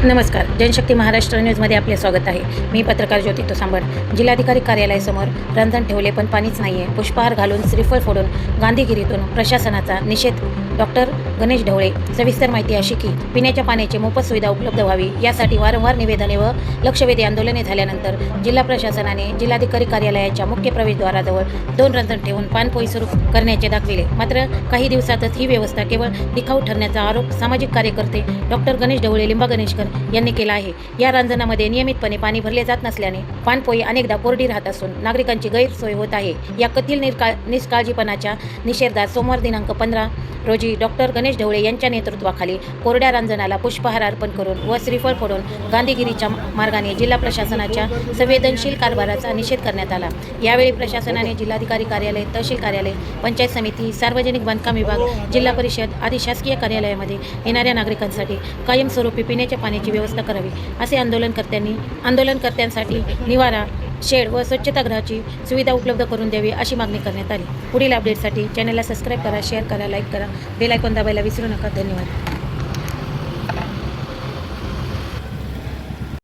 नमस्कार. जनशक्ती महाराष्ट्र न्यूजमध्ये आपले स्वागत आहे. मी पत्रकार ज्योती तोसांबड. जिल्हाधिकारी कार्यालयासमोर रंजन ठेवले पण पाणीच नाहीये. पुष्पहार घालून श्रीफळ फोडून गांधीगिरीतून प्रशासनाचा निषेध. डॉक्टर गणेश ढवळे. सविस्तर माहिती अशी की पिण्याच्या पाण्याची मोफत सुविधा उपलब्ध व्हावी यासाठी वारंवार निवेदने व लक्षवेधी आंदोलने झाल्यानंतर जिल्हा प्रशासनाने जिल्हाधिकारी कार्यालयाच्या मुख्य प्रवेशद्वाराजवळ 2 रंजन ठेवून पाणपोई सुरू करण्याचे दाखविले. मात्र काही दिवसातच ही व्यवस्था केवळ दिखाऊ ठरण्याचा आरोप सामाजिक कार्यकर्ते डॉक्टर गणेश ढवळे लिंबा गणेशकर यांनी केला आहे. या रंजनामध्ये नियमितपणे पाणी भरले जात नसल्याने पाणपोई अनेकदा कोरडी राहत असून नागरिकांची गैरसोय होत आहे. या कथित निष्काळजीपणाच्या निषेधार्थ सोमवार दिनांक 15 रोजी डॉक्टर गणेश ढवळे यांच्या नेतृत्वाखाली कोरड्या रंजनाला पुष्पहार अर्पण करून व श्रीफळ फोडून गांधीगिरीच्या मार्गाने जिल्हा प्रशासनाच्या संवेदनशील कारभाराचा निषेध करण्यात आला. यावेळी प्रशासनाने जिल्हाधिकारी कार्यालय, तहसील कार्यालय, पंचायत समिती, सार्वजनिक बांधकाम विभाग, जिल्हा परिषद आदी शासकीय कार्यालयामध्ये येणाऱ्या नागरिकांसाठी कायमस्वरूपी पिण्याच्या पाण्याची व्यवस्था करावी असे आंदोलनकर्त्यांसाठी निवारा, शेड व स्वच्छतागृहाची सुविधा उपलब्ध करून द्यावी अशी मागणी करण्यात आली. पुढील अपडेटसाठी चॅनलला सबस्क्राईब करा, शेअर करा, लाईक करा, बेल आयकॉन दाबायला विसरू नका. धन्यवाद.